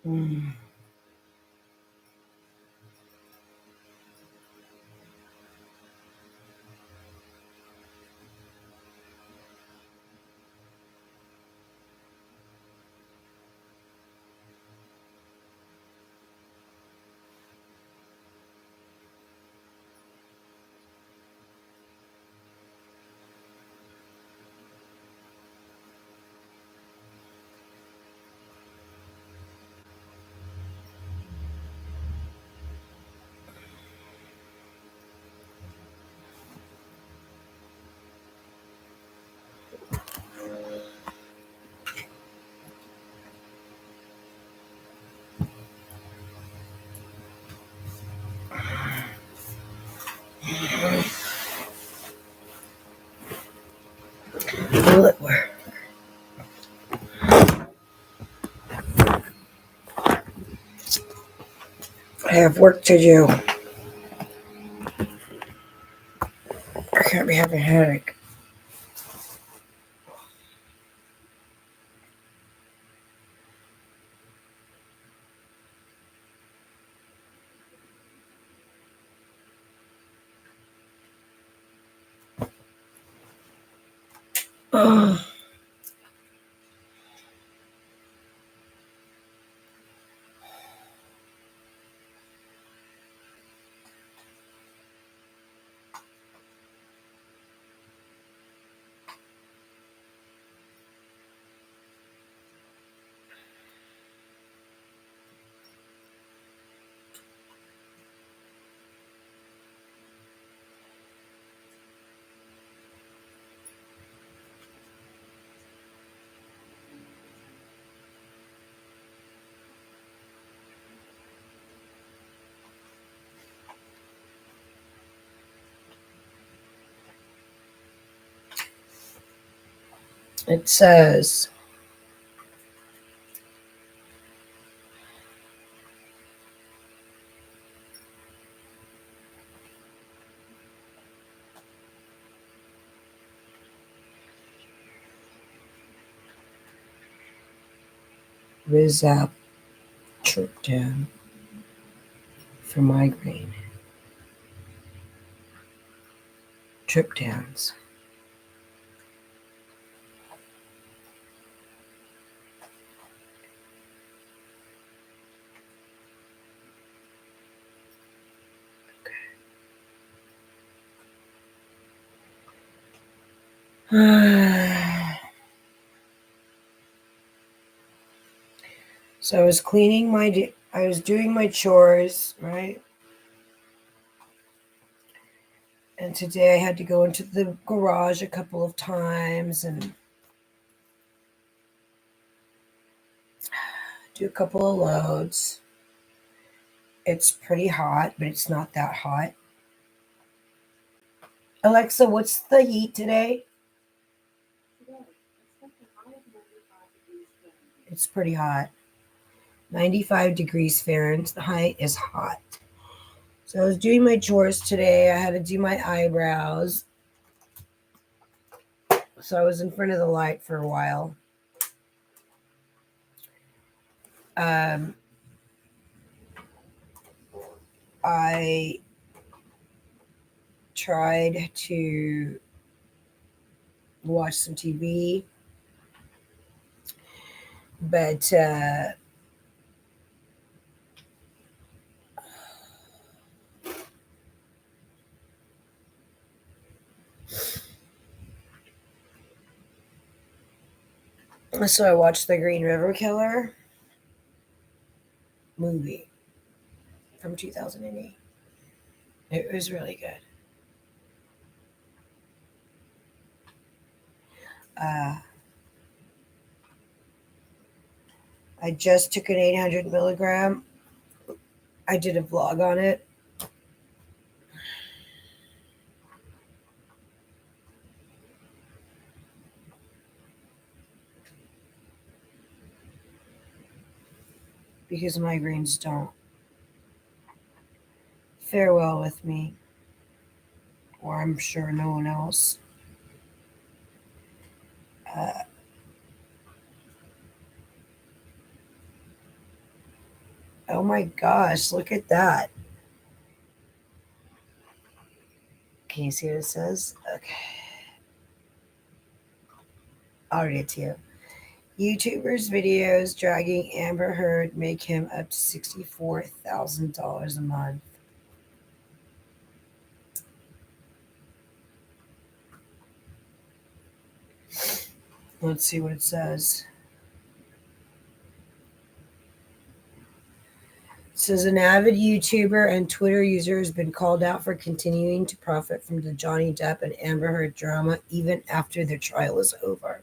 Mm. Will it work? I have work to do. I can't be having a headache. Ugh. It says Rizap triptan for migraine. Triptans. So I was cleaning I was doing my chores, right? And today I had to go into the garage a couple of times and do a couple of loads. It's pretty hot, but it's not that hot. Alexa, what's the heat today? It's pretty hot. 95 degrees Fahrenheit is hot. So I was doing my chores today. I had to do my eyebrows. So I was in front of the light for a while. Um, I tried to watch some TV, but so I watched the Green River Killer movie from 2008. It was really good. Uh, I just took an 800 milligram. I did a vlog on it. Because migraines don't fare well with me, or I'm sure no one else. Uh, Oh my gosh, look at that. Can you see what it says? Okay, I'll read it to you. YouTubers' videos dragging Amber Heard make him up to $64,000 a month. Let's see what it says. It says an avid YouTuber and Twitter user has been called out for continuing to profit from the Johnny Depp and Amber Heard drama even after their trial is over.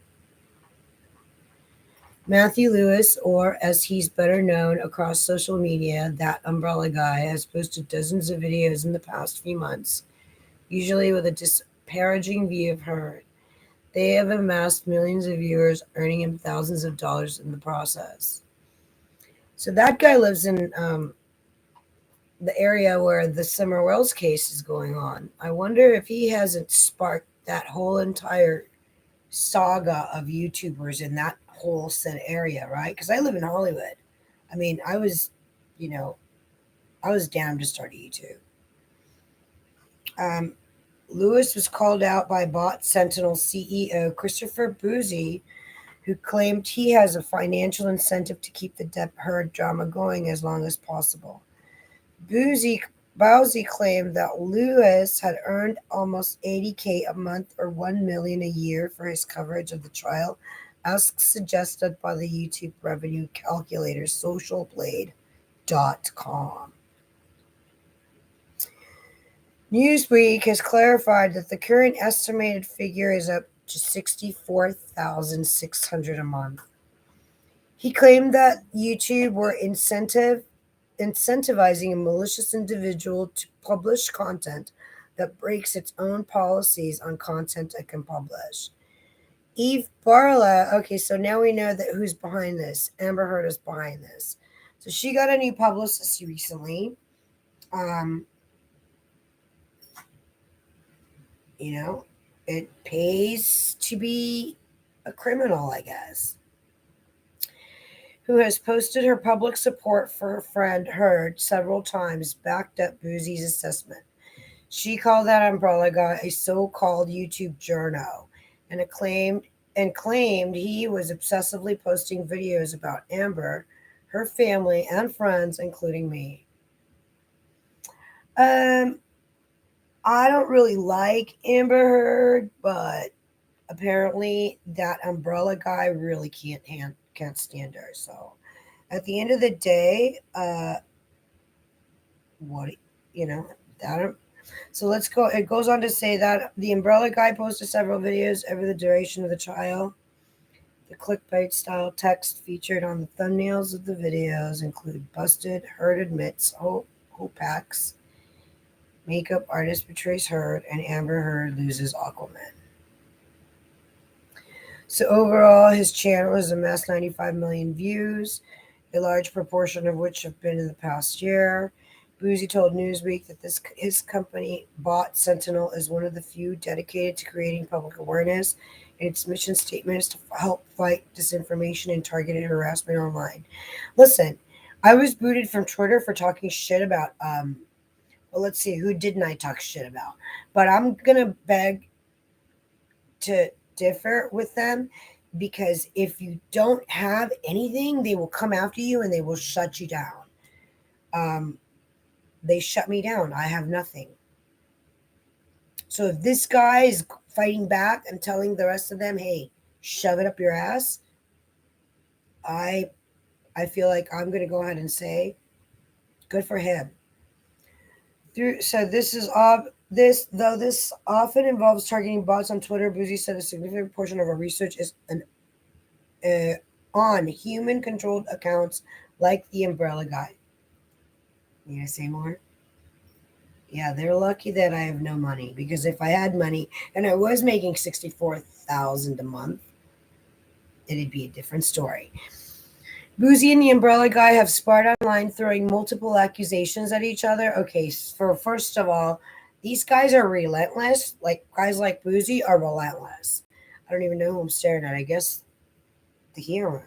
Matthew Lewis, or as he's better known across social media, that umbrella guy, has posted dozens of videos in the past few months, usually with a disparaging view of Heard. They have amassed millions of viewers, earning him thousands of dollars in the process. So that guy lives in the area where the Summer Wells case is going on. I wonder if he hasn't sparked that whole entire saga of YouTubers in that whole said area, right? Because I live in Hollywood. I mean, you know, I was damned to start a YouTube. Um, Lewis was called out by Bot Sentinel CEO Christopher Boozy, who claimed he has a financial incentive to keep the Depp Heard drama going as long as possible. Bowsy claimed that Lewis had earned almost 80K a month or 1 million a year for his coverage of the trial, as suggested by the YouTube revenue calculator socialblade.com. Newsweek has clarified that the current estimated figure is up to $64,600 a month. He claimed that YouTube were incentivizing a malicious individual to publish content that breaks its own policies on content it can publish. Eve Barla, okay, so now we know that who's behind this. Amber Heard is behind this. So she got a new publicist recently. Um, you know, it pays to be a criminal, I guess, who has posted her public support for her friend Heard several times, backed up Boozy's assessment. She called that umbrella guy a so-called YouTube journo and claimed he was obsessively posting videos about Amber, her family, and friends, including me. Um, I don't really like Amber Heard, but apparently that umbrella guy really can't stand her. So at the end of the day, what you know that. So let's go. It goes on to say that the umbrella guy posted several videos over the duration of the trial. The clickbait style text featured on the thumbnails of the videos include busted, Heard admits, Hopax, makeup artist betrays Heard, and Amber Heard loses Aquaman. So overall, his channel has amassed 95 million views, a large proportion of which have been in the past year. Boozy told Newsweek that his company, Bot Sentinel, is one of the few dedicated to creating public awareness, and its mission statement is to help fight disinformation and targeted harassment online. Listen, I was booted from Twitter for talking shit about, well, let's see, who didn't I talk shit about? But I'm going to beg to differ with them because if you don't have anything, they will come after you and they will shut you down. They shut me down. I have nothing. So if this guy is fighting back and telling the rest of them, "Hey, shove it up your ass," I feel like I'm going to go ahead and say, good for him. So this is this often involves targeting bots on Twitter. Boozy said a significant portion of our research is on human-controlled accounts like the Umbrella Guy. Need I say more? Yeah, they're lucky that I have no money because if I had money and I was making 64,000 a month, it'd be a different story. Boozy and the Umbrella Guy have sparred online, throwing multiple accusations at each other. Okay, for first of all, these guys are relentless. Like guys like Boozy are relentless. I don't even know who I'm staring at. I guess the hero.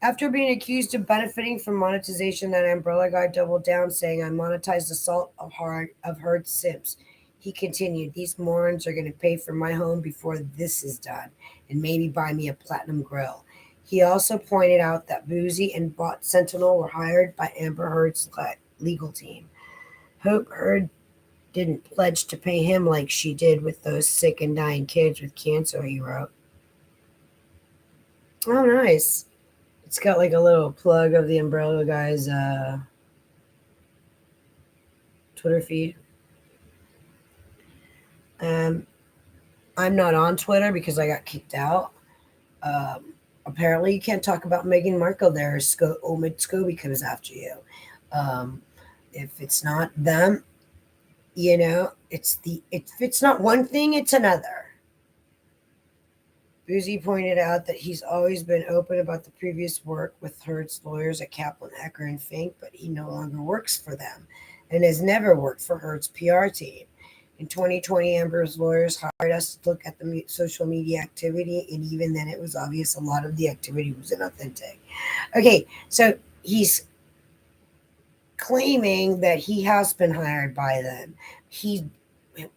After being accused of benefiting from monetization, that umbrella guy doubled down, saying, "I monetized assault of Heard Sims." He continued, "These morons are going to pay for my home before this is done, and maybe buy me a platinum grill." He also pointed out that Boozy and Bot Sentinel were hired by Amber Heard's legal team. Hope Heard didn't pledge to pay him like she did with those sick and dying kids with cancer, he wrote. Oh, nice. It's got like a little plug of the Umbrella Guy's Twitter feed. Um, I'm not on Twitter because I got kicked out. Um, Apparently, you can't talk about Meghan Markle there. Omid Scobie comes after you. Um, if it's not them, if it's not one thing, it's another. Boozy pointed out that he's always been open about the previous work with Heard's lawyers at Kaplan, Ecker, and Fink, but he no longer works for them and has never worked for Heard's PR team. In 2020, Amber's lawyers hired us to look at the social media activity, and even then, it was obvious a lot of the activity was inauthentic. Okay, so he's claiming that he has been hired by them. He,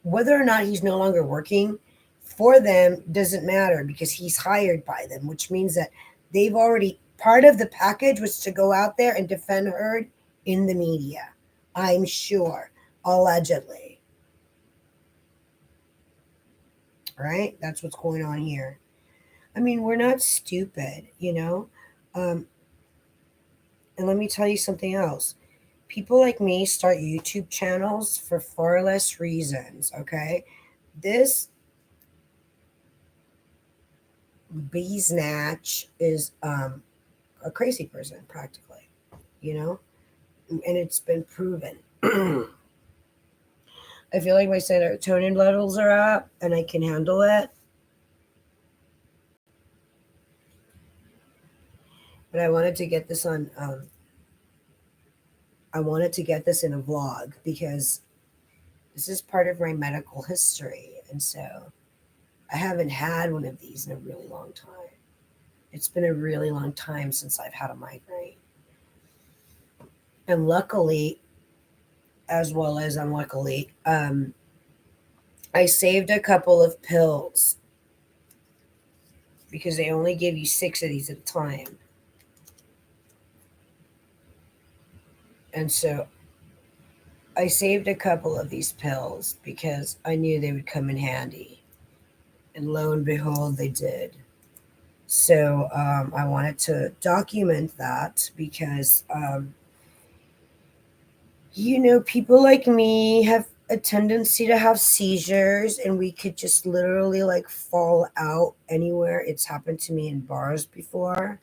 whether or not he's no longer working for them doesn't matter because he's hired by them, which means that they've already part of the package was to go out there and defend Heard in the media. I'm sure, allegedly. Right? That's what's going on here. I mean, we're not stupid. Um, and let me tell you something else. People like me start YouTube channels for far less reasons, okay? This bee snatch is a crazy person, practically, you know? And it's been proven. I feel like my serotonin levels are up and I can handle it. But I wanted to get this on, I wanted to get this in a vlog because this is part of my medical history. And so I haven't had one of these in a really long time. It's been a really long time since I've had a migraine. And luckily, as well as unluckily, I saved a couple of pills because they only give you 6 of these at a time. And so I saved a couple of these pills because I knew they would come in handy. And lo and behold, they did. So I wanted to document that because, people like me have a tendency to have seizures and we could just literally like fall out anywhere. It's happened to me in bars before.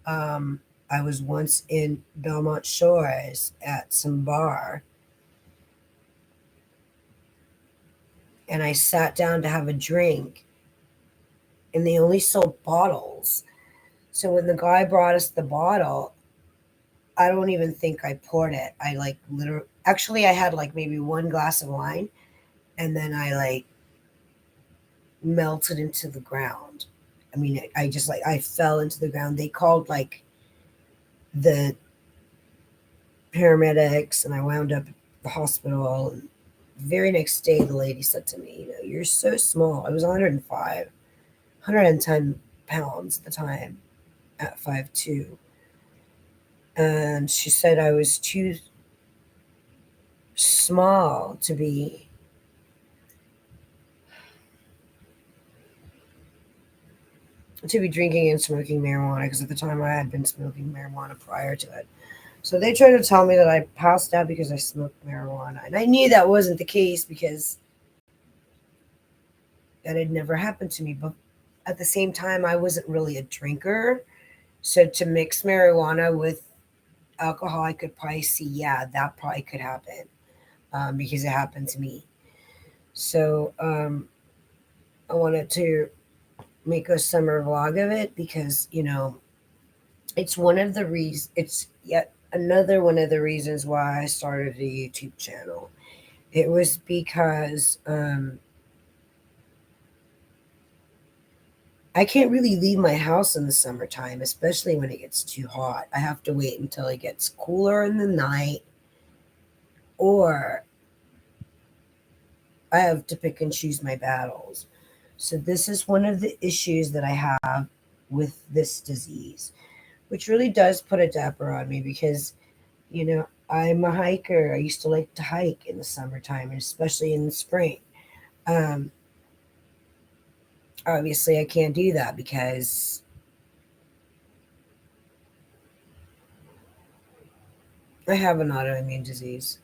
Um, I was once in Belmont Shores at some bar and I sat down to have a drink and they only sold bottles. So when the guy brought us the bottle, I don't even think I poured it. I like literally, actually, I had like maybe one glass of wine and then I like melted into the ground. I mean, I just like, I fell into the ground. They called like the paramedics and I wound up at the hospital. And the very next day, the lady said to me, "You're so small." I was 105, 110 pounds at the time at 5'2". And she said I was too small to be drinking and smoking marijuana because at the time I had been smoking marijuana prior to it. So they tried to tell me that I passed out because I smoked marijuana. And I knew that wasn't the case because that had never happened to me. But at the same time, I wasn't really a drinker. So to mix marijuana with alcohol, I could probably see, yeah, that probably could happen because it happened to me. So I wanted to make a summer vlog of it because, it's one of the reasons, it's yet another one of the reasons why I started a YouTube channel. It was because I can't really leave my house in the summertime, especially when it gets too hot. I have to wait until it gets cooler in the night, or I have to pick and choose my battles. So, this is one of the issues that I have with this disease, which really does put a dapper on me because, I'm a hiker. I used to like to hike in the summertime and especially in the spring. Um, Obviously, I can't do that because I have an autoimmune disease.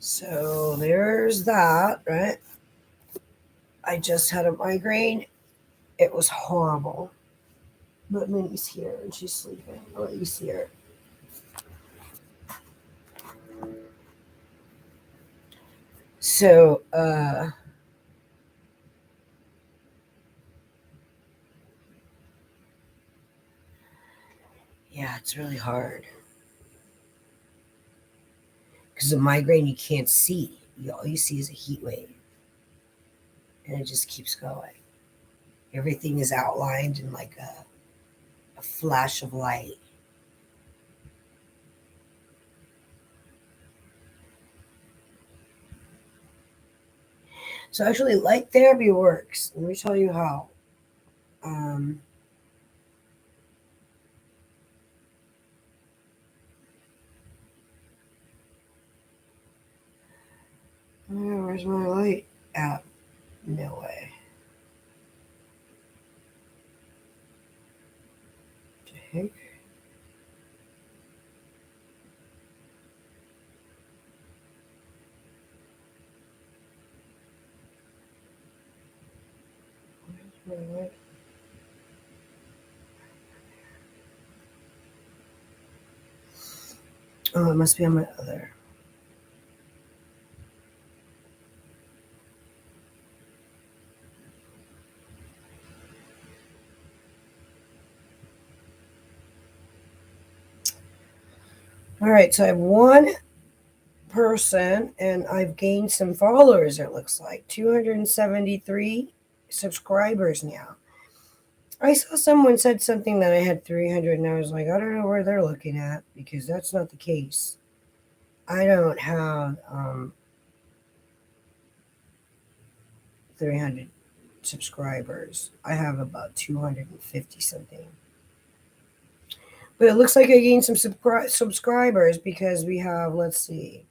So there's that, right? I just had a migraine. It was horrible. But Minnie's here and she's sleeping. I'll let you see her. So, yeah, it's really hard because the migraine you can't see. All you see is a heat wave, and it just keeps going. Everything is outlined in like a flash of light. So actually, light therapy works. Let me tell you how. Um, where's my light app? No way. The heck? Where's my light? Oh, it must be on my other. All right, so I have one person and I've gained some followers, it looks like 273 subscribers now. I saw someone said something that I had 300 and I was like, I don't know where they're looking at because that's not the case. I don't have 300 subscribers. I have about 250 something. But it looks like I gained some subscribers because we have, let's see,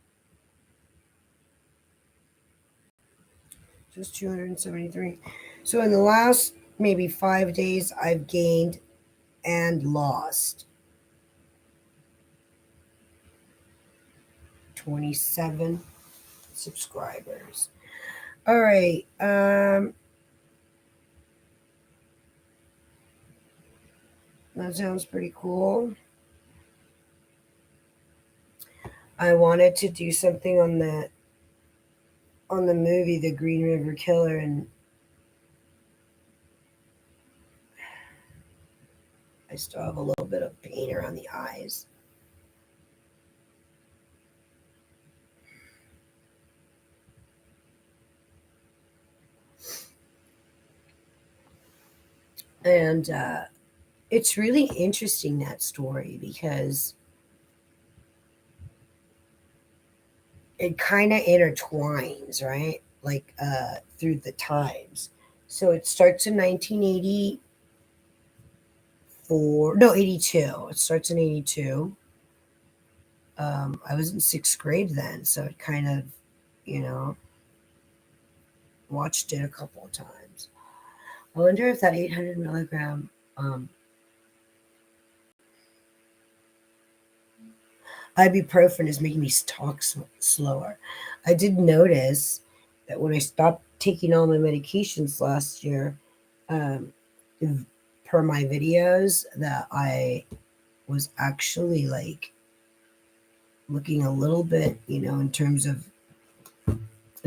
just 273. So in the last maybe 5 days, I've gained and lost 27 subscribers. All right. That sounds pretty cool. I wanted to do something on the movie The Green River Killer, and I still have a little bit of pain around the eyes. And it's really interesting, that story, because it kind of intertwines, right? Like through the times. So it starts in 1984. No, 82. It starts in 82. I was in sixth grade then, so it kind of, you know, watched it a couple of times. I wonder if that 800 milligram ibuprofen is making me talk slower. I did notice that when I stopped taking all my medications last year, um, per my videos, that I was actually like looking a little bit, in terms of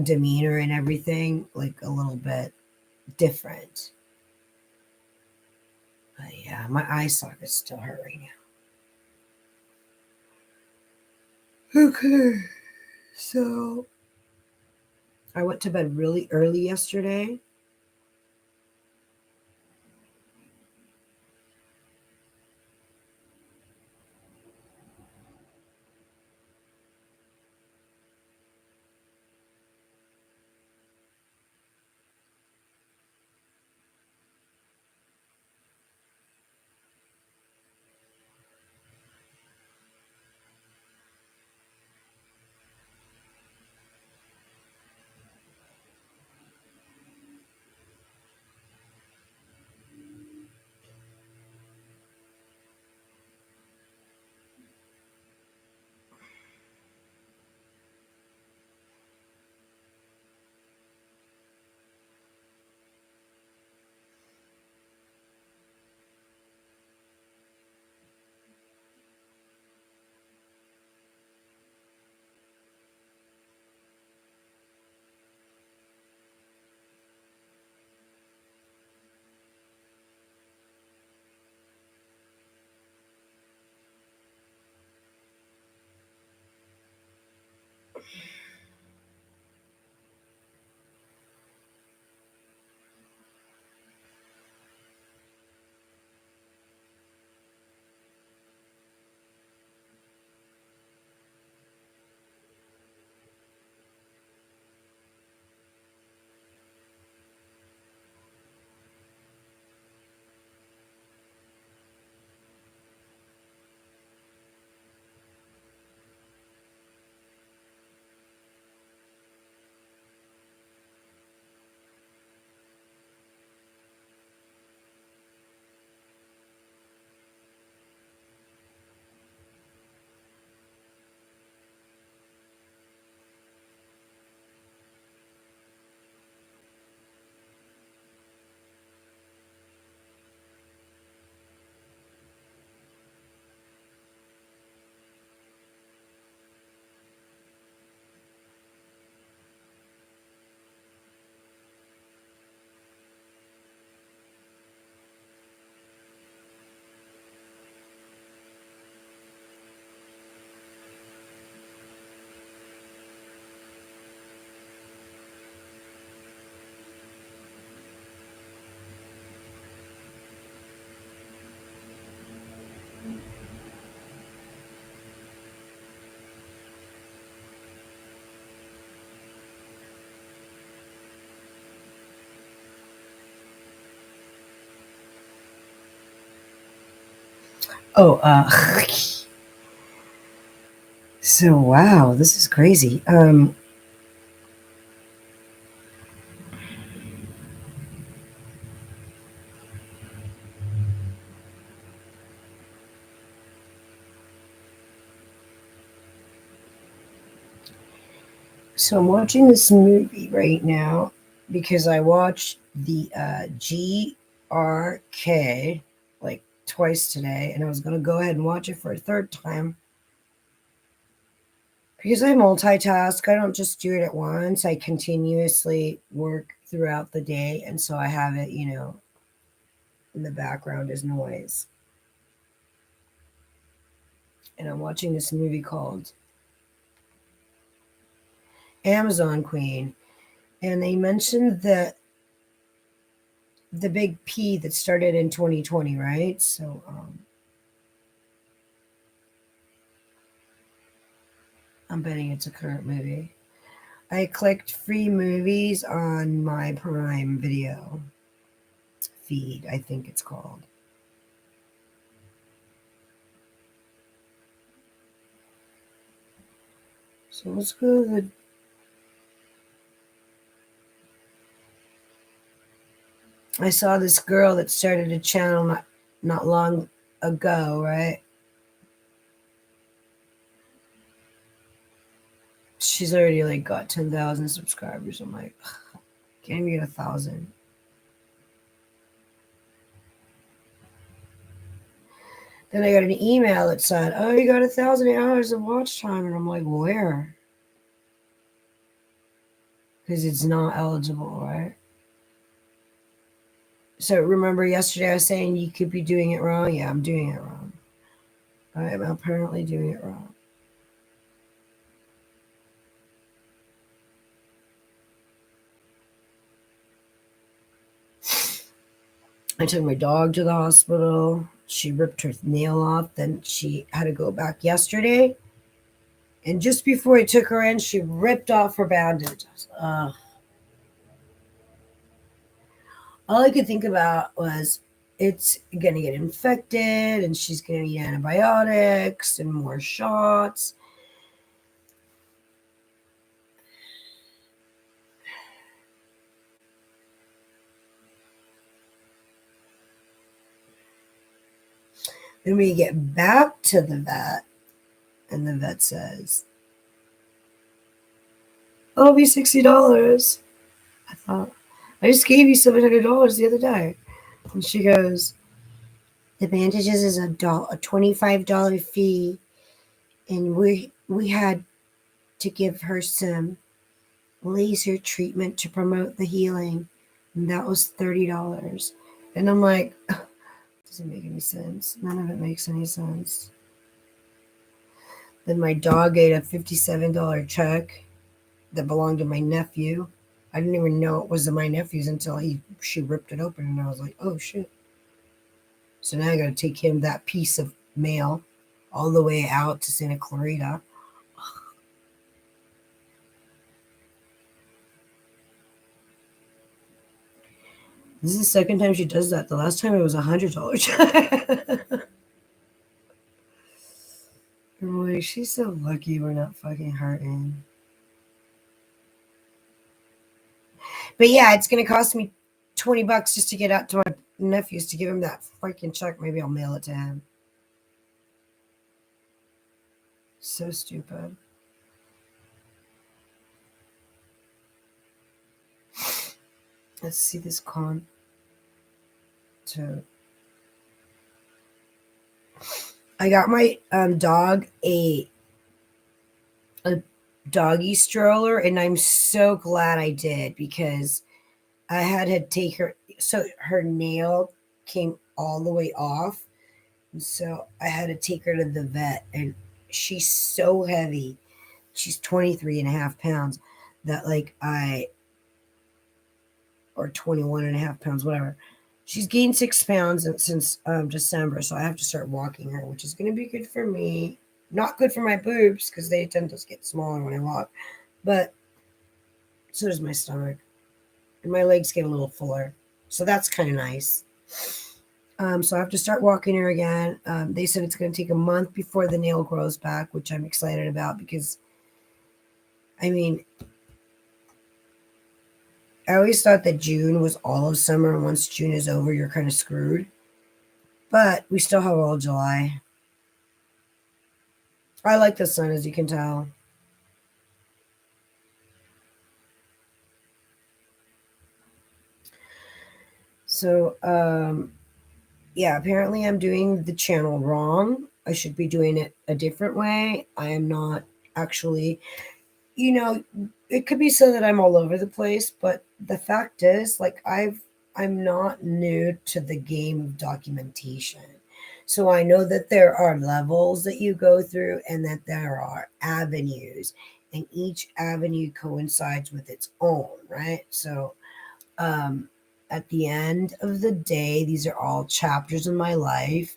demeanor and everything, like a little bit different. But yeah, my eye sockets still hurt right now. Okay, so I went to bed really early yesterday. Oh, so wow, this is crazy. So I'm watching this movie right now because I watched the GRK like twice today, and I was going to go ahead and watch it for a third time because I multitask. I don't just do it at once. I continuously work throughout the day, and so I have it, in the background as noise. And I'm watching this movie called Amazon Queen, and they mentioned the big P that started in 2020, right? So I'm betting it's a current movie. I clicked free movies on my Prime Video feed, I think it's called. So let's go to the. I saw this girl that started a channel not long ago, right? She's already like got 10,000 subscribers. I'm like, can't even get 1,000. Then I got an email that said, "Oh, you got 1,000 hours of watch time," and I'm like, "Where?" Because it's not eligible, right? So remember yesterday I was saying you could be doing it wrong? Yeah, I'm doing it wrong. I am apparently doing it wrong. I took my dog to the hospital. She ripped her nail off. Then she had to go back yesterday. And just before I took her in, she ripped off her bandages. All I could think about was it's going to get infected and she's going to need antibiotics and more shots. Then we get back to the vet, and the vet says, "Oh, it'll be $60." I thought, I just gave you $700 the other day. And she goes, "The bandages is a $25 fee, and we had to give her some laser treatment to promote the healing, and that was $30." And I'm like, doesn't make any sense. None of it makes any sense. Then my dog ate a $57 check that belonged to my nephew. I didn't even know it was my nephew's until she ripped it open, and I was like, "Oh shit!" So now I got to take him that piece of mail all the way out to Santa Clarita. This is the second time she does that. The last time it was $100 check. Boy, she's so lucky we're not fucking hurting. But yeah, it's gonna cost me $20 just to get out to my nephew's to give him that freaking check. Maybe I'll mail it to him. So stupid. Let's see this con. I got my dog a doggy stroller, and I'm so glad I did because I had to take her. So her nail came all the way off, and so I had to take her to the vet, and she's so heavy. She's 23 and a half pounds that or 21 and a half pounds, whatever. She's gained 6 pounds since December, so I have to start walking her, which is going to be good for me. Not good for my boobs because they tend to get smaller when I walk, but so does my stomach, and my legs get a little fuller, so that's kind of nice. So I have to start walking her again. They said it's going to take a month before the nail grows back, which I'm excited about because, I mean, I always thought that June was all of summer, and once June is over, you're kind of screwed. But we still have all July. I like the sun, as you can tell. So, yeah, apparently I'm doing the channel wrong. I should be doing it a different way. I am not actually, it could be so that I'm all over the place, but the fact is, I'm not new to the game of documentation. So I know that there are levels that you go through and that there are avenues, and each avenue coincides with its own, right? So, um, at the end of the day, these are all chapters in my life,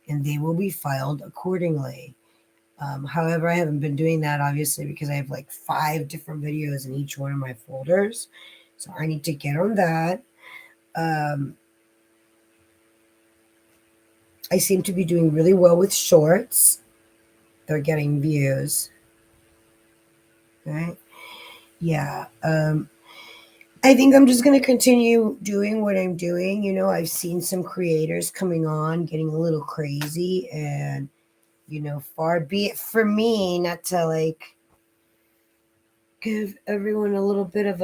and they will be filed accordingly. However, I haven't been doing that obviously because I have like 5 different videos in each one of my folders. So I need to get on that. I seem to be doing really well with shorts. They're getting views. Right? Yeah. I think I'm just going to continue doing what I'm doing. I've seen some creators coming on getting a little crazy, and far be it for me not to give everyone a little bit of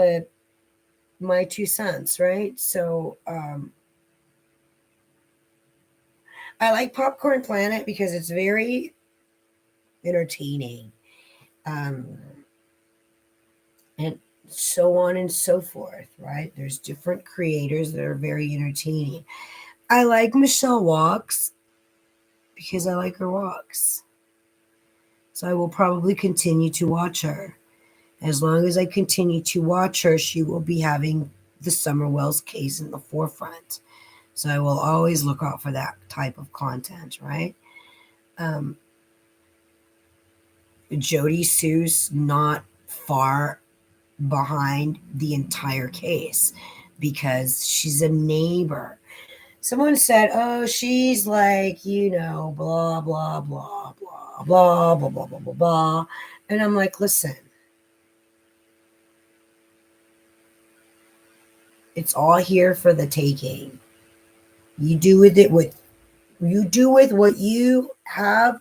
my 2 cents, right? So I like Popcorn Planet because it's very entertaining, um, and so on and so forth, right? There's different creators that are very entertaining. I like Michelle Walks because I like her walks. So I will probably continue to watch her. As long as I continue to watch her, she will be having the Summer Wells case in the forefront. So I will always look out for that type of content, right? Um, Jody Sue's not far behind the entire case because she's a neighbor. Someone said, "Oh, she's like, blah blah blah blah blah blah blah blah blah blah," and I'm like, "Listen, it's all here for the taking. You do with it what you do with what you have.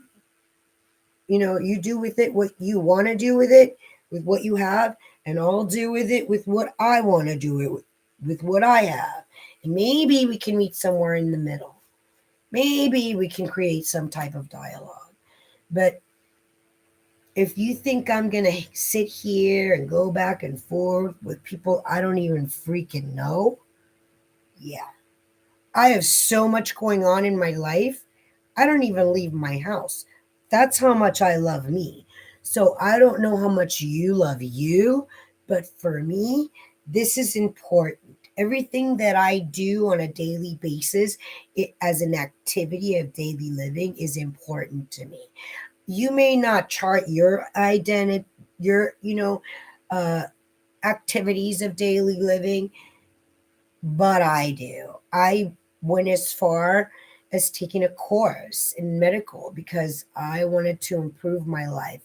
You do with it what you want to do with it, with what you have, and I'll do with it with what I want to do it with what I have. And maybe we can meet somewhere in the middle. Maybe we can create some type of dialogue. But if you think I'm going to sit here and go back and forth with people I don't even freaking know, yeah. I have so much going on in my life. I don't even leave my house. That's how much I love me. So I don't know how much you love you, but for me, this is important. Everything that I do on a daily basis, as an activity of daily living, is important to me. You may not chart your identity, your, uh, activities of daily living, but I do. I went as far as taking a course in medical because I wanted to improve my life.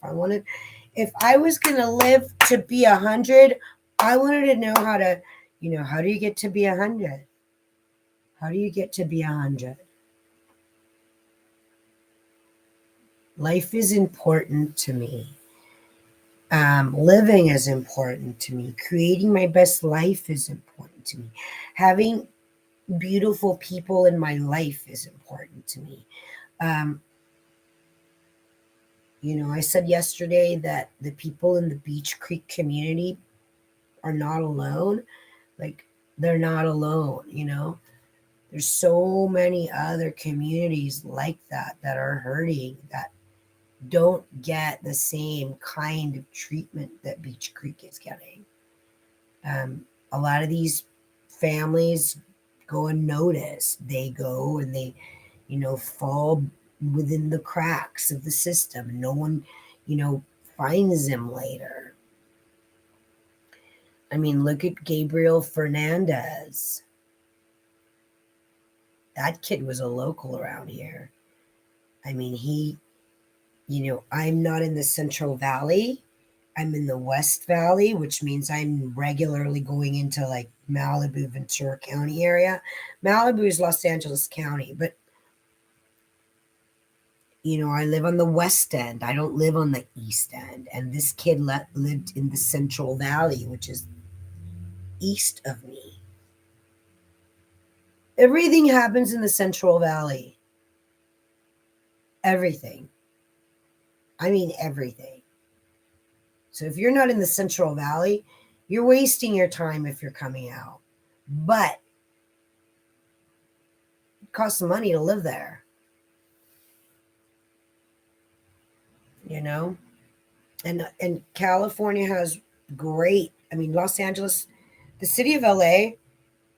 If I was going to live to be 100, I wanted to know how do you get to be 100? How do you get to be 100? Life is important to me. Living is important to me. Creating my best life is important to me. Having beautiful people in my life is important to me. Um, I said yesterday that the people in the Beach Creek community are not alone. Like, they're not alone. There's so many other communities like that are hurting, that don't get the same kind of treatment that Beach Creek is getting. A lot of these families go unnoticed. They go and they fall within the cracks of the system. No one, finds them later. I mean, look at Gabriel Fernandez. That kid was a local around here. I mean, I'm not in the Central Valley. I'm in the West Valley, which means I'm regularly going into like Malibu, Ventura County area. Malibu is Los Angeles County, but I live on the west end. I don't live on the east end. And this kid lived in the Central Valley, which is east of me. Everything happens in the Central Valley. Everything. I mean, everything. So if you're not in the Central Valley, you're wasting your time if you're coming out. But it costs money to live there, you know? And California has great, I mean, Los Angeles, the city of LA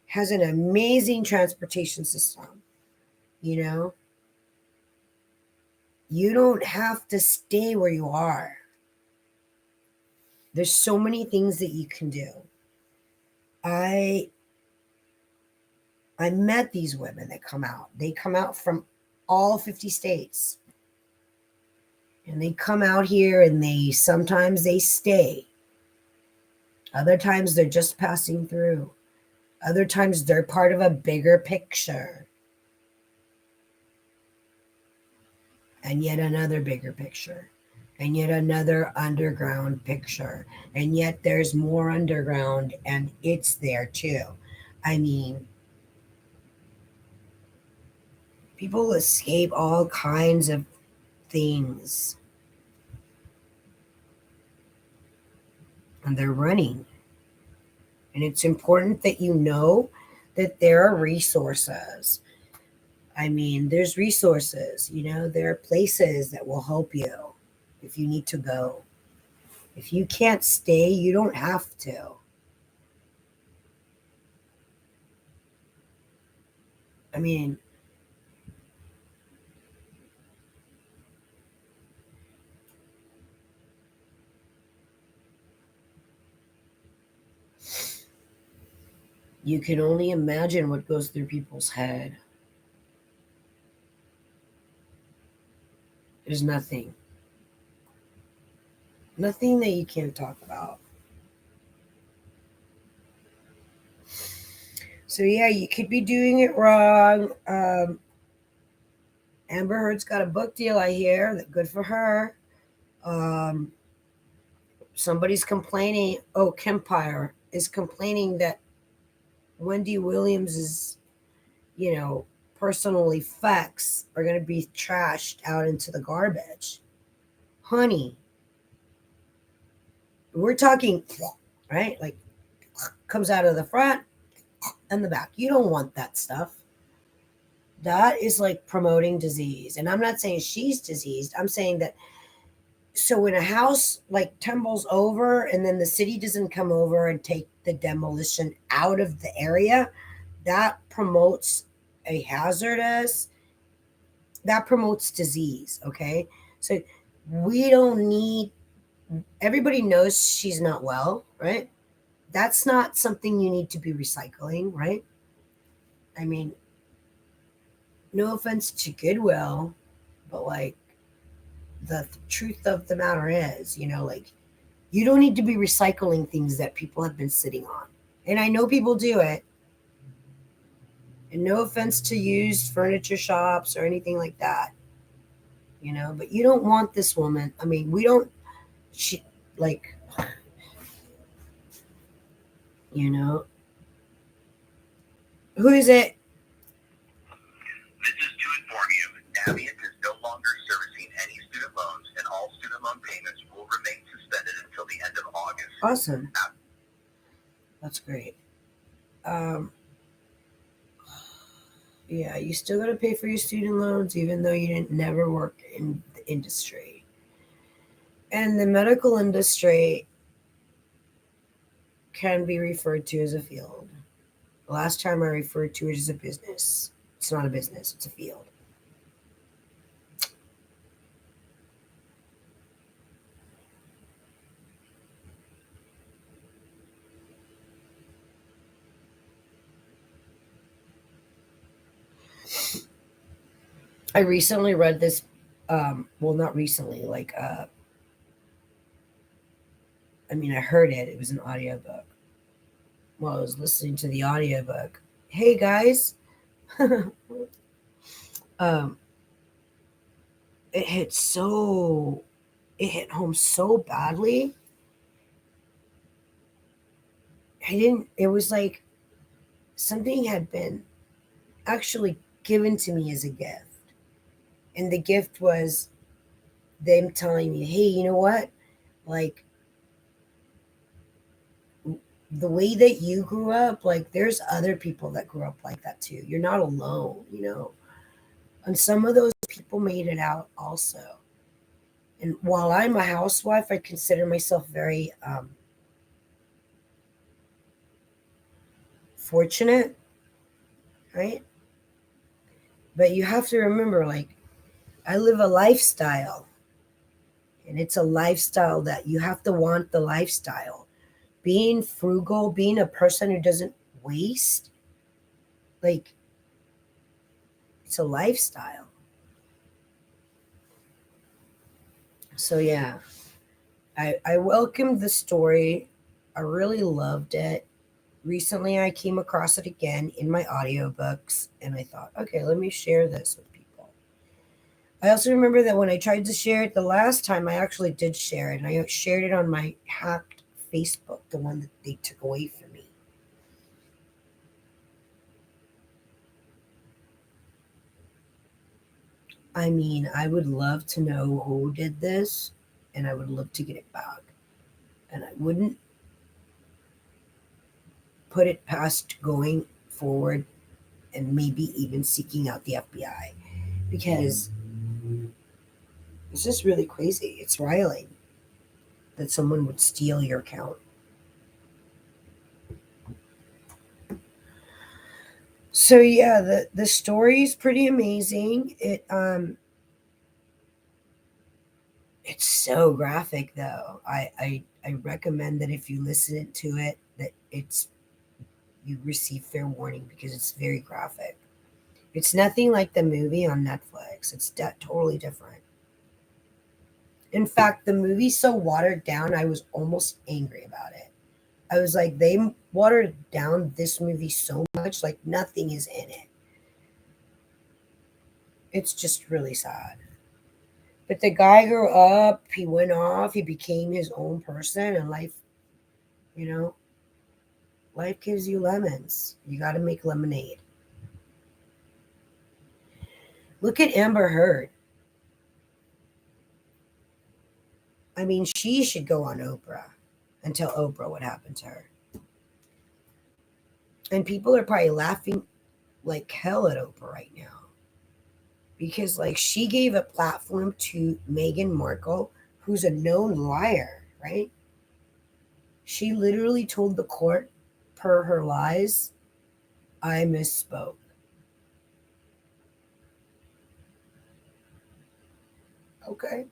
has an amazing transportation system. You know, you don't have to stay where you are. There's so many things that you can do. I I met these women that come out. They come out from all 50 states. And they come out here and sometimes they stay. Other times they're just passing through. Other times they're part of a bigger picture. And yet another bigger picture. And yet another underground picture. And yet there's more underground and it's there too. I mean, people escape all kinds of things and they're running. And it's important that you know that there are resources. I mean, there's resources, there are places that will help you if you need to go. If you can't stay, you don't have to. I mean, you can only imagine what goes through people's head. There's nothing that you can't talk about. So yeah, you could be doing it wrong. Amber Heard's got a book deal, I hear. Good for her. Um, Somebody's complaining. Oh, Kempire is complaining that Wendy Williams's, personal effects are going to be trashed out into the garbage. Honey, we're talking, right? Like, comes out of the front and the back. You don't want that stuff. That is like promoting disease. And I'm not saying she's diseased. I'm saying that, so when a house like tumbles over and then the city doesn't come over and take the demolition out of the area, that promotes a hazardous, that promotes disease. Okay. So we don't need, everybody knows she's not well, right? That's not something you need to be recycling, right? I mean, no offense to Goodwill, but like, the truth of the matter is, like, you don't need to be recycling things that people have been sitting on. And I know people do it. And no offense to used furniture shops or anything like that, but you don't want this woman. I mean, we don't, she, like, you know, who is it? This is to inform you, Navient is no longer servicing any student loans, and all student loan payments will remain suspended until the end of August. Awesome. That's great. Yeah, you still got to pay for your student loans, even though you didn't never work in the industry. And the medical industry can be referred to as a field. The last time I referred to it as a business. It's not a business, it's a field. I recently read this, well, not recently, like, I mean, I heard it. It was an audiobook. While I was listening to the audiobook, hey guys, um, it hit so, it hit home so badly. It was like something had been actually given to me as a gift. And the gift was them telling me, hey, you know what? Like, the way that you grew up, like, there's other people that grew up like that too. You're not alone. And some of those people made it out also. And while I'm a housewife, I consider myself very fortunate, right? But you have to remember, like, I live a lifestyle, and it's a lifestyle that you have to want the lifestyle. Being frugal, being a person who doesn't waste, like, it's a lifestyle. So yeah, I welcomed the story. I really loved it. Recently I came across it again in my audiobooks and I thought, okay, let me share this with people. I also remember that when I tried to share it the last time, I actually did share it, and I shared it on my hacked Facebook, the one that they took away from me. I mean, I would love to know who did this, and I would love to get it back. And I wouldn't put it past going forward and maybe even seeking out the FBI, because it's just really crazy. It's riling that someone would steal your account. So yeah, the story is pretty amazing. It's so graphic though. I recommend that if you listen to it, that it's you receive fair warning because it's very graphic. It's nothing like the movie on Netflix. It's totally different. In fact, the movie's so watered down, I was almost angry about it. I was like, they watered down this movie so much, like nothing is in it. It's just really sad. But the guy grew up, he went off, he became his own person, and life, you know, life gives you lemons. You got to make lemonade. Look at Amber Heard. I mean, she should go on Oprah and tell Oprah what happened to her. And people are probably laughing like hell at Oprah right now because, like, she gave a platform to Meghan Markle, who's a known liar, right? She literally told the court, per her lies, I misspoke. Okay.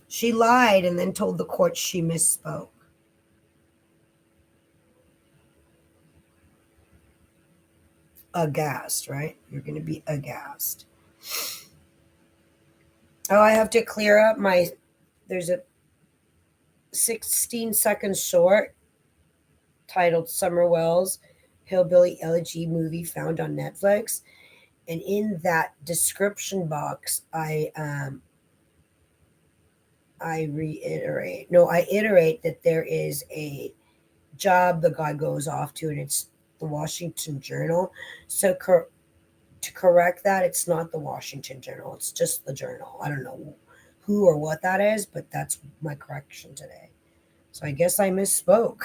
She lied and then told the court she misspoke. Aghast, right? You're going to be aghast. Oh, I have to clear up my. There's a 16-second short titled Summer Wells Hillbilly Elegy Movie found on Netflix. And in that description box, I reiterate, no, I iterate that there is a job the guy goes off to, and it's the Washington Journal. So to correct that, it's not the Washington Journal, it's just the Journal. I don't know who or what that is, but that's my correction today. So I guess I misspoke.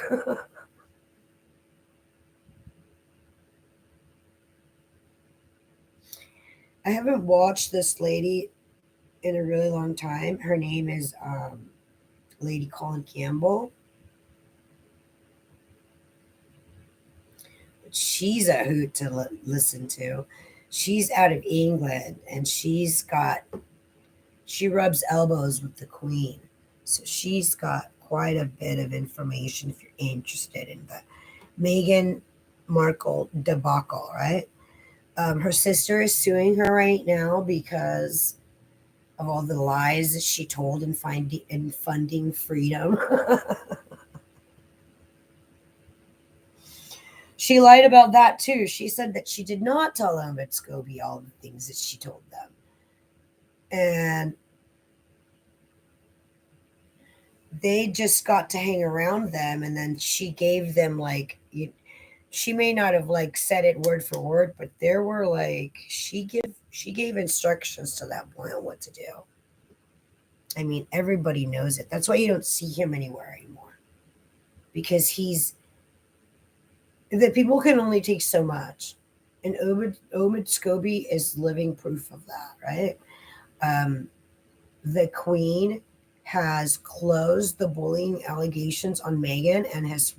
I haven't watched this lady in a really long time. Her name is Lady Colin Campbell. She's a hoot to listen to. She's out of England and she rubs elbows with the Queen. So she's got quite a bit of information if you're interested in the Meghan Markle debacle, right? Her sister is suing her right now because of all the lies that she told in funding freedom. She lied about that too. She said that she did not tell Emmett Scobie all the things that she told them. And they just got to hang around them, and then she gave them she may not have like said it word for word, but there were like she gave instructions to that boy on what to do. I mean, everybody knows it. That's why you don't see him anywhere anymore. Because he's the people can only take so much. And Omid Scobie is living proof of that, right? Um, the Queen has closed the bullying allegations on Meghan and has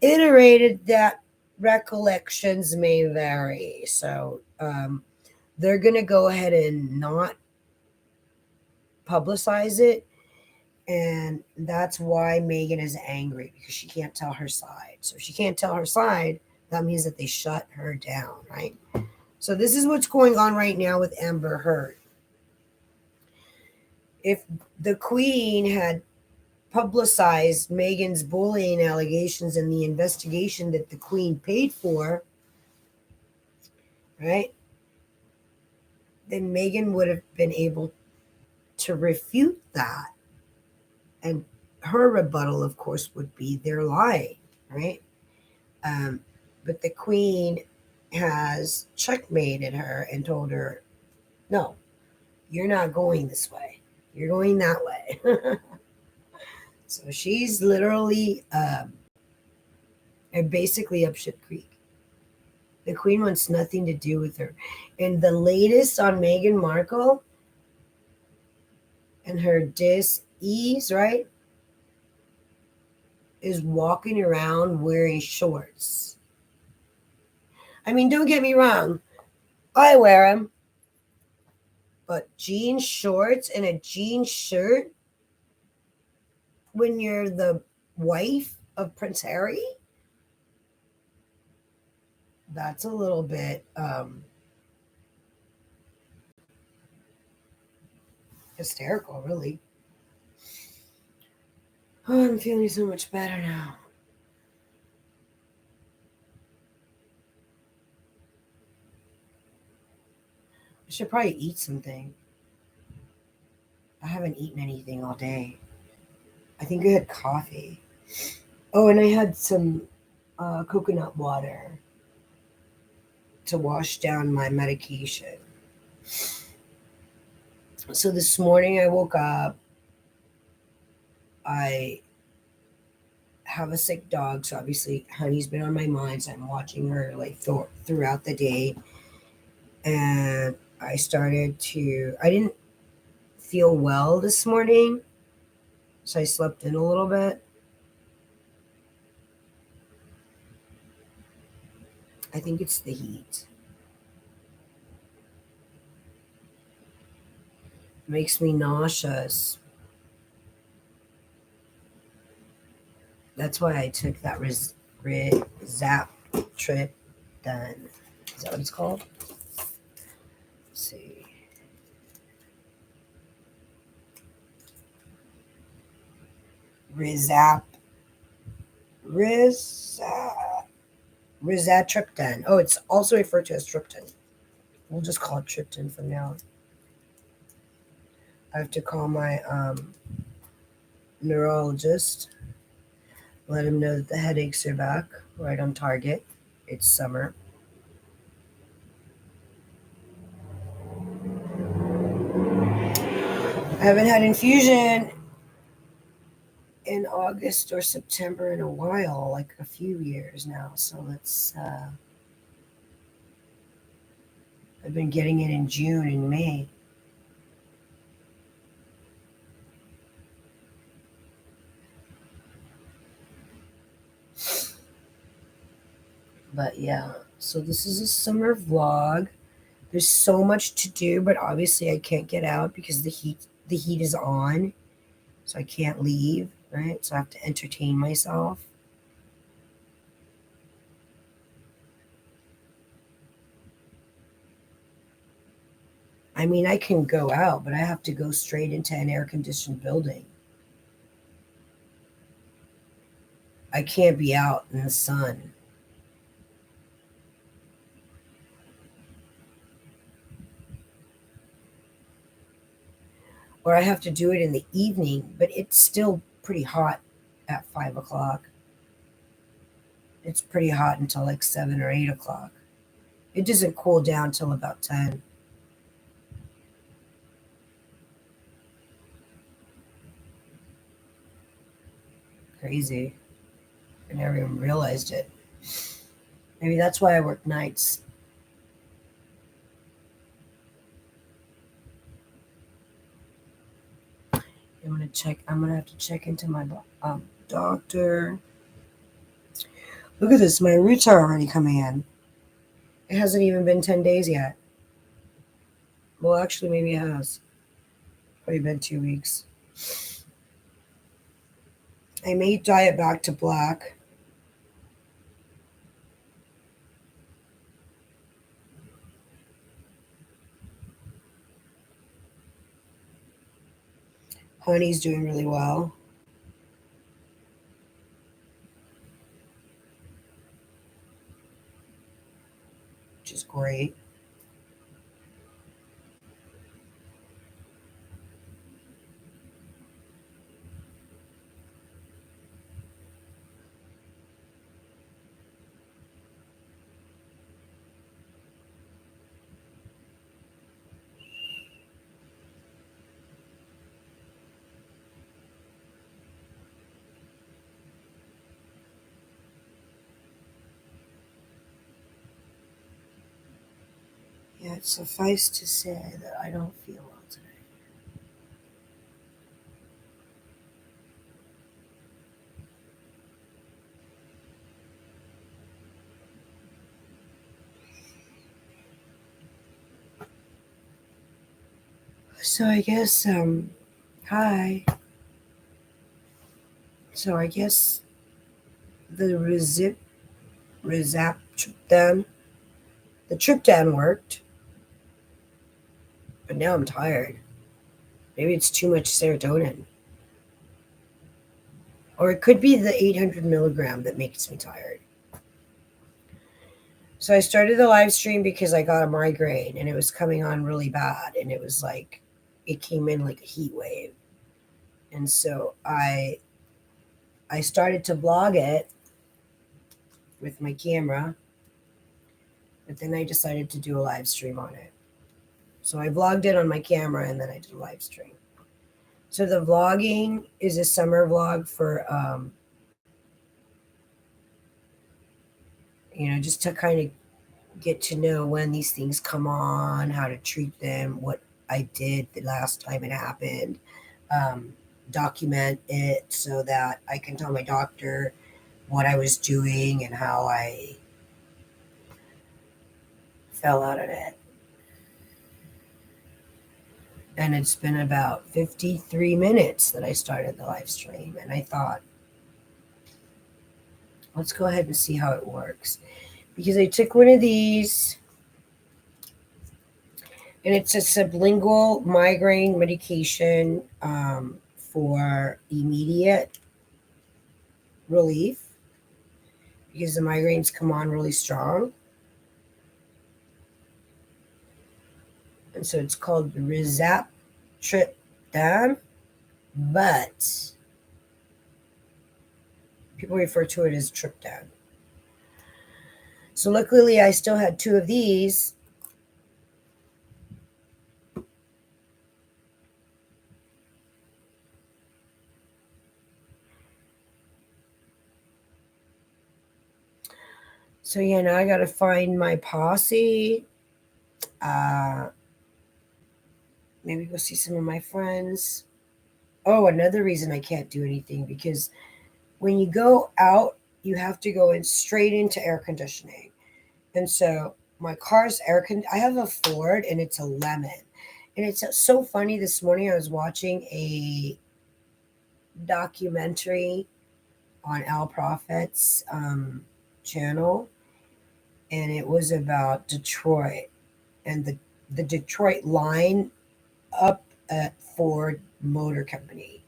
reiterated that recollections may vary. So they're going to go ahead and not publicize it. And that's why Meghan is angry because she can't tell her side. So if she can't tell her side, that means that they shut her down, right? So this is what's going on right now with Amber Heard. If the Queen had publicized Meghan's bullying allegations and the investigation that the Queen paid for, right, then Meghan would have been able to refute that. And her rebuttal, of course, would be they're lying, right? Um, but the Queen has checkmated her and told her, no, you're not going this way. You're going that way. So she's literally basically up shit creek. The Queen wants nothing to do with her. And the latest on Meghan Markle and her Ease, right, is walking around wearing shorts. I mean, don't get me wrong, I wear them, but jean shorts and a jean shirt when you're the wife of Prince Harry, that's a little bit hysterical, really. Oh, I'm feeling so much better now. I should probably eat something. I haven't eaten anything all day. I think I had coffee. Oh, and I had some coconut water to wash down my medication. So this morning I woke up. I have a sick dog, so obviously Honey's been on my mind. So I'm watching her like throughout the day, and I didn't feel well this morning, so I slept in a little bit. I think it's the heat. It makes me nauseous. That's why I took that zap trip done. Is that what it's called? Let's see. Rizap. Rizatriptan. Oh, it's also referred to as triptan. We'll just call it triptan from now on. I have to call my neurologist, let him know that the headaches are back, right on target. It's summer. I haven't had infusion in August or September in a while, like a few years now. So I've been getting it in June and May. But yeah, so this is a summer vlog. There's so much to do, but obviously I can't get out because the heat is on, so I can't leave, right? So I have to entertain myself. I mean, I can go out, but I have to go straight into an air conditioned building. I can't be out in the sun. Or I have to do it in the evening, but it's still pretty hot at 5 o'clock. It's pretty hot until like 7 or 8 o'clock. It doesn't cool down till about 10. Crazy. I never even realized it. Maybe that's why I work nights. I'm gonna have to check into my doctor. Look at this. My roots are already coming in. It hasn't even been 10 days yet. Well, actually, maybe it has. Probably been 2 weeks. I may diet back to black. Honey's doing really well, which is great. Yeah, it suffice to say that I don't feel well today. So I guess hi. So I guess the Rizaptran the triptan worked, but now I'm tired. Maybe it's too much serotonin. Or it could be the 800 milligram that makes me tired. So I started the live stream because I got a migraine and it was coming on really bad. And it was like, it came in like a heat wave. And so I started to vlog it with my camera, but then I decided to do a live stream on it. So I vlogged it on my camera and then I did a live stream. So the vlogging is a summer vlog for, just to kind of get to know when these things come on, how to treat them, what I did the last time it happened, um, document it so that I can tell my doctor what I was doing and how I fell out of it. And it's been about 53 minutes that I started the live stream. And I thought, let's go ahead and see how it works. Because I took one of these, and it's a sublingual migraine medication for immediate relief because the migraines come on really strong. And so it's called Rizaptran, but people refer to it as triptan. So luckily I still had two of these. So yeah, now I got to find my posse. Uh, Maybe go see some of my friends. Oh, another reason I can't do anything because when you go out, you have to go in straight into air conditioning. And so my car's I have a Ford and it's a lemon. And it's so funny. This morning I was watching a documentary on Al Prophet's channel, and it was about Detroit and the Detroit line up at Ford Motor Company.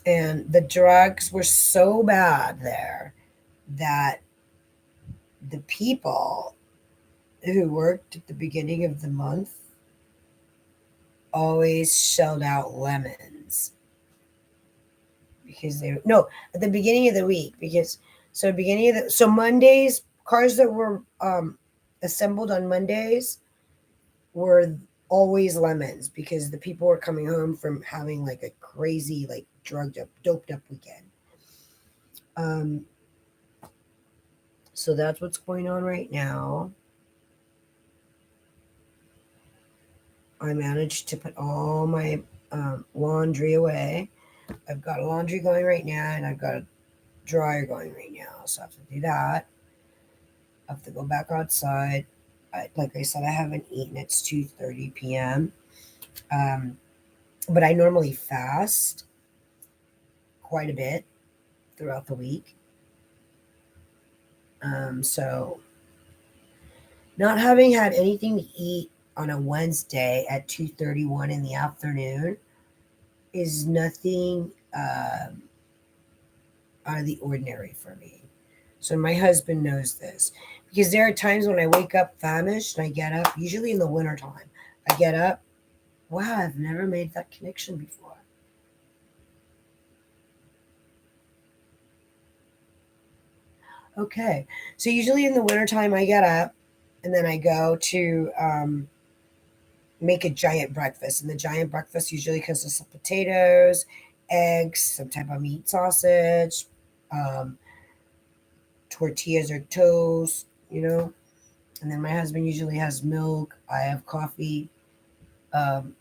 And the drugs were so bad there that the people who worked at the beginning of the month always shelled out lemons because they no at the beginning of the week because so Mondays cars that were assembled on Mondays were always lemons because the people were coming home from having like a crazy like drugged up doped up weekend. um so that's what's going on right now. I managed to put all my laundry away. I've got laundry going right now and I've got a dryer going right now, so I have to do that. I have to go back outside. Like I said, I haven't eaten. It's 2:30 p.m. Um, but I normally fast quite a bit throughout the week. So not having had anything to eat on a Wednesday at 2:31 in the afternoon is nothing out of the ordinary for me. So my husband knows this because there are times when I wake up famished and I get up, usually in the wintertime. I get up. Wow, I've never made that connection before. Okay. So usually in the wintertime, I get up and then I go to make a giant breakfast. And the giant breakfast usually consists of potatoes, eggs, some type of meat sausage, um, tortillas or toast. And then my husband usually has milk. I have coffee. Um,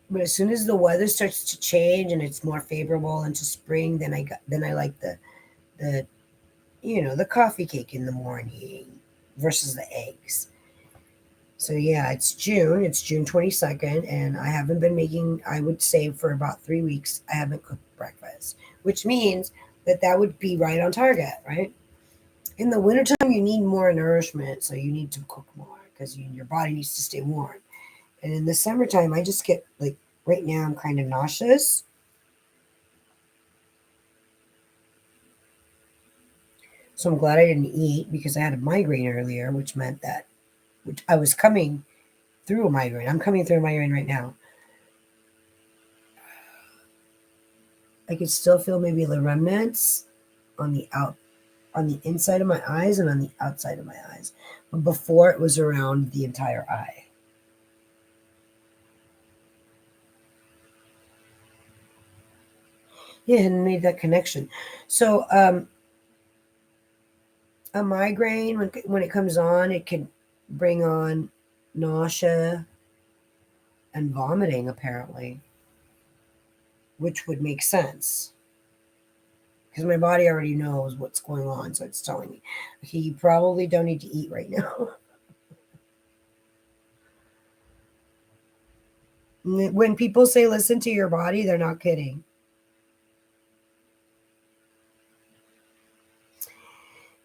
but as soon as the weather starts to change and it's more favorable into spring, then I like the the coffee cake in the morning versus the eggs. So yeah, it's June. It's June 22nd, and I haven't been making. I would say for about 3 weeks, I haven't cooked breakfast, which means that would be right on target, right? In the wintertime, you need more nourishment, so you need to cook more because your body needs to stay warm. And in the summertime, I just get like right now, I'm kind of nauseous. So I'm glad I didn't eat because I had a migraine earlier, which meant that which I was coming through a migraine. I'm coming through a migraine right now. I could still feel maybe the remnants on the out on the inside of my eyes and on the outside of my eyes. But before it was around the entire eye. Yeah, and made that connection. So a migraine when it comes on, it can bring on nausea and vomiting apparently, which would make sense because my body already knows what's going on, so it's telling me, okay, you probably don't need to eat right now. When people say listen to your body, they're not kidding.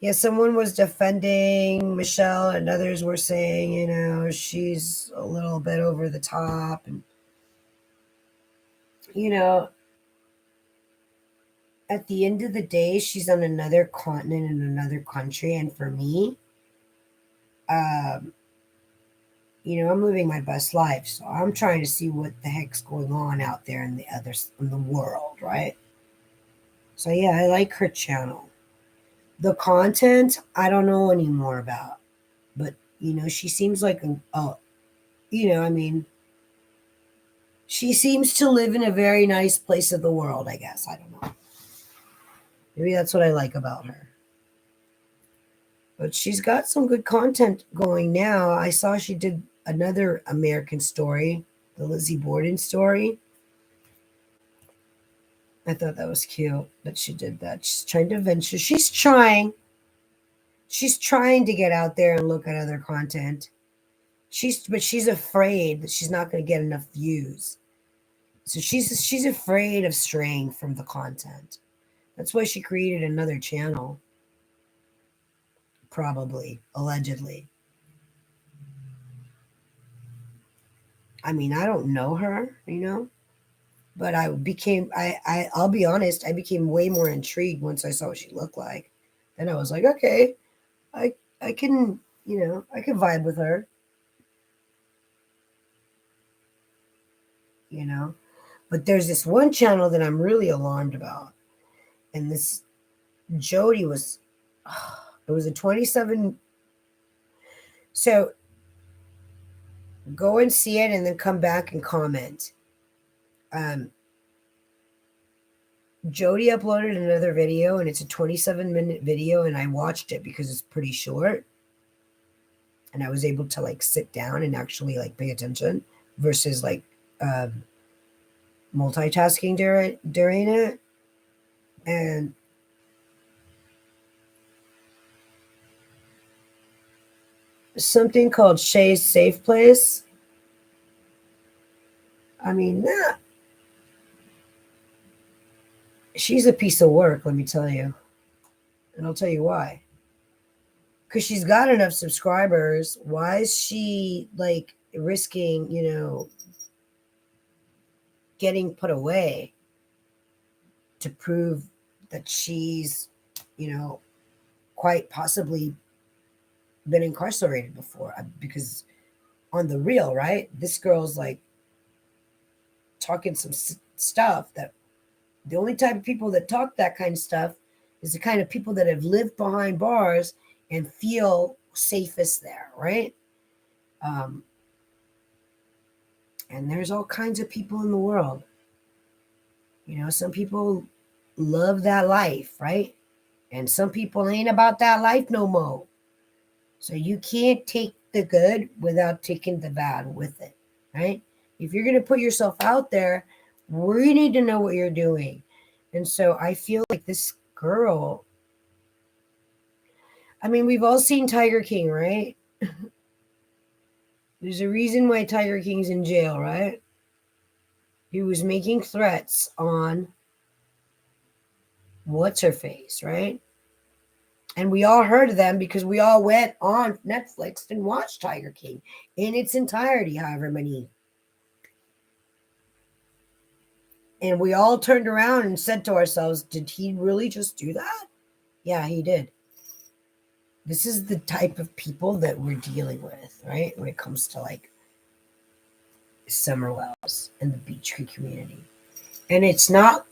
Yeah, someone was defending Michelle, and others were saying, she's a little bit over the top. And, you know, at the end of the day, she's on another continent in another country. And for me, um, I'm living my best life. So I'm trying to see what the heck's going on out there in the world, right? So yeah, I like her channel. The content, I don't know anymore about, but she seems like I mean, she seems to live in a very nice place of the world, I guess. I don't know. Maybe that's what I like about her. But she's got some good content going now. I saw she did another American story, the Lizzie Borden story. I thought that was cute that she did that. She's trying to venture. She's trying. She's trying to get out there and look at other content. She's afraid that she's not going to get enough views. So she's afraid of straying from the content. That's why she created another channel. Probably, allegedly. I mean, I don't know her, but I'll be honest, I became way more intrigued once I saw what she looked like. Then I was like, okay, I can, I can vibe with her, you know. But there's this one channel that I'm really alarmed about. And this Jody was it was a 27. So go and see it and then come back and comment. Jody uploaded another video and it's a 27-minute video, and I watched it because it's pretty short. And I was able to like sit down and actually like pay attention versus like multitasking during it. And something called Shay's Safe Place. I mean, she's a piece of work, let me tell you. And I'll tell you why. Because she's got enough subscribers. Why is she like risking, getting put away to prove that she's, quite possibly been incarcerated before? Because on the real, right? This girl's like talking some stuff that the only type of people that talk that kind of stuff is the kind of people that have lived behind bars and feel safest there, right? Um, and there's all kinds of people in the world. Some people love that life, right? And some people ain't about that life no more. So you can't take the good without taking the bad with it, right? If you're going to put yourself out there, we need to know what you're doing. And so I feel like this girl, I mean, we've all seen Tiger King, right? There's a reason why Tiger King's in jail, right? He was making threats on what's her face, right? And we all heard of them because we all went on Netflix and watched Tiger King in its entirety, however many. And we all turned around and said to ourselves, did he really just do that? Yeah, he did. This is the type of people that we're dealing with, right? When it comes to like Summer Wells and the Beach Creek community. And it's not,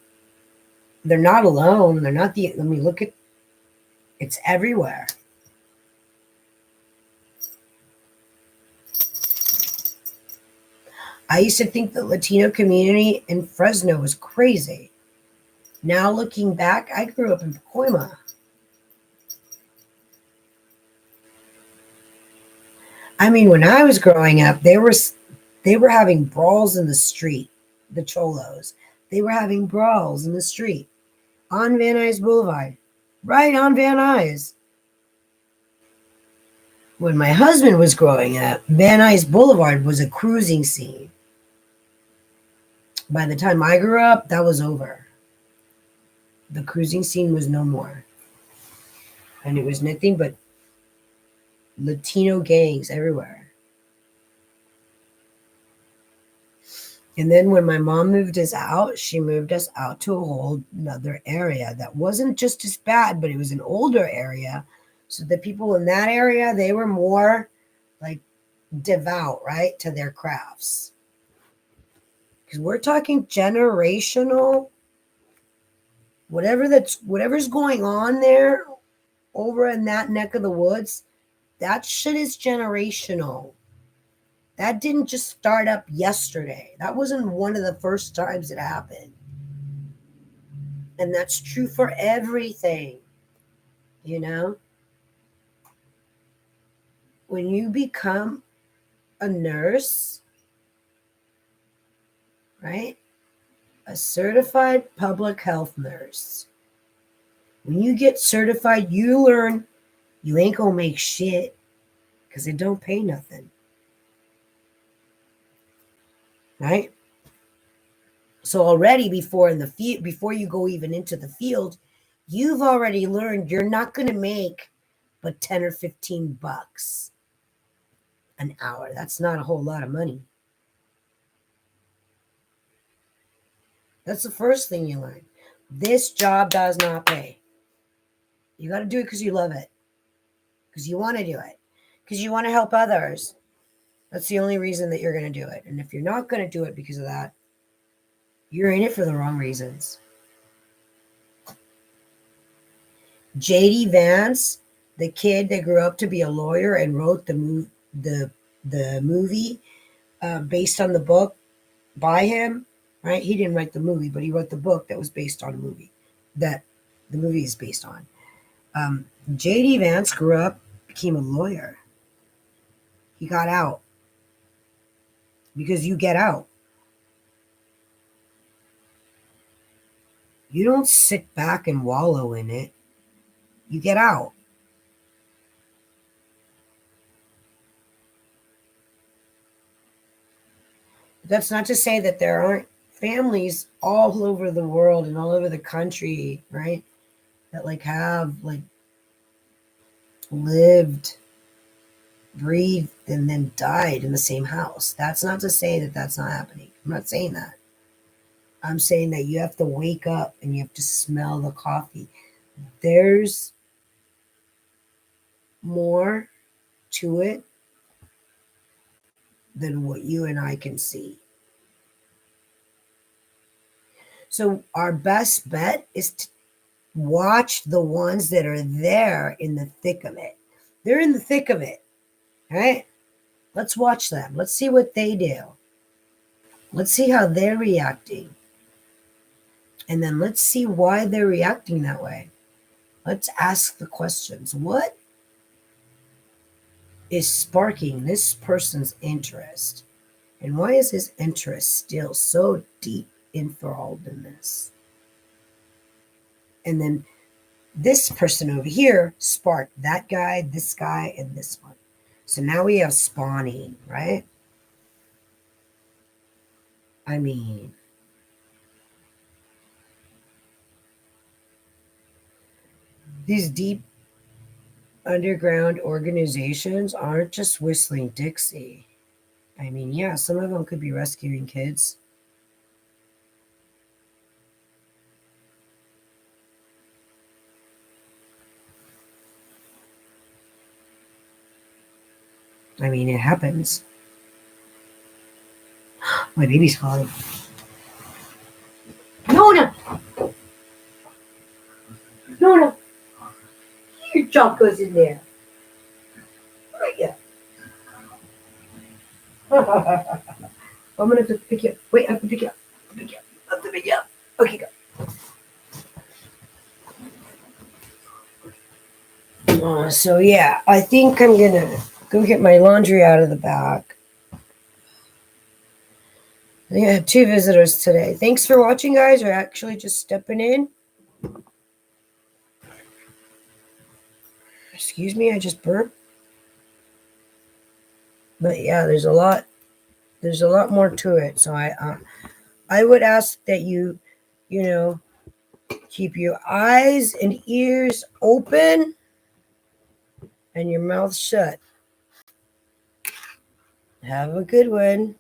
they're not alone. They're not the, let me look at, it's everywhere. I used to think the Latino community in Fresno was crazy. Now looking back, I grew up in Pacoima. I mean, when I was growing up, they were having brawls in the street. The cholos, they were having brawls in the street on Van Nuys Boulevard, right on Van Nuys. When my husband was growing up, Van Nuys Boulevard was a cruising scene. By the time I grew up, that was over. The cruising scene was no more. And it was nothing but Latino gangs everywhere. And then when my mom moved us out, she moved us out to a whole another area that wasn't just as bad, but it was an older area. So the people in that area, they were more like devout, right, to their crafts. Because we're talking generational, whatever's going on there over in that neck of the woods, that shit is generational. That didn't just start up yesterday. That wasn't one of the first times it happened. And that's true for everything, you know? When you become a nurse, right? A certified public health nurse. When you get certified, you learn you ain't gonna make shit because it don't pay nothing. Right? So already before before you go even into the field, you've already learned you're not gonna make but 10 or 15 bucks an hour. That's not a whole lot of money. That's the first thing you learn. This job does not pay. You got to do it because you love it, because you want to do it, because you want to help others. That's the only reason that you're going to do it. And if you're not going to do it because of that, you're in it for the wrong reasons. J.D. Vance, the kid that grew up to be a lawyer and wrote the movie based on the book by him, right? He didn't write the movie, but he wrote the book that was based on a movie that the movie is based on. J.D. Vance grew up, became a lawyer. He got out because you get out. You don't sit back and wallow in it. You get out. That's not to say that there aren't families all over the world and all over the country, right? That like have like lived, breathed, and then died in the same house. That's not to say that that's not happening. I'm not saying that. I'm saying that you have to wake up and you have to smell the coffee. There's more to it than what you and I can see. So our best bet is to watch the ones that are there in the thick of it. They're in the thick of it, right? Let's watch them. Let's see what they do. Let's see how they're reacting. And then let's see why they're reacting that way. Let's ask the questions. What is sparking this person's interest? And why is his interest still so deep enthralled in this? And then this person over here sparked that guy, this guy, and this one. So now we have spawning, right? I mean, these deep underground organizations aren't just whistling Dixie. I mean, yeah, some of them could be rescuing kids. I mean, it happens. My baby's calling. Nona! Nona! Your chocolate's in there. Right, yeah. I'm gonna have to pick you up. Wait, I have to pick you up. I have to pick you up. Okay, go. So yeah, I think I'm gonna go get my laundry out of the back. I think I had 2 visitors today. Thanks for watching, guys. We're actually just stepping in. Excuse me, I just burped. But yeah, there's a lot more to it. So I would ask that you know, keep your eyes and ears open and your mouth shut. Have a good one.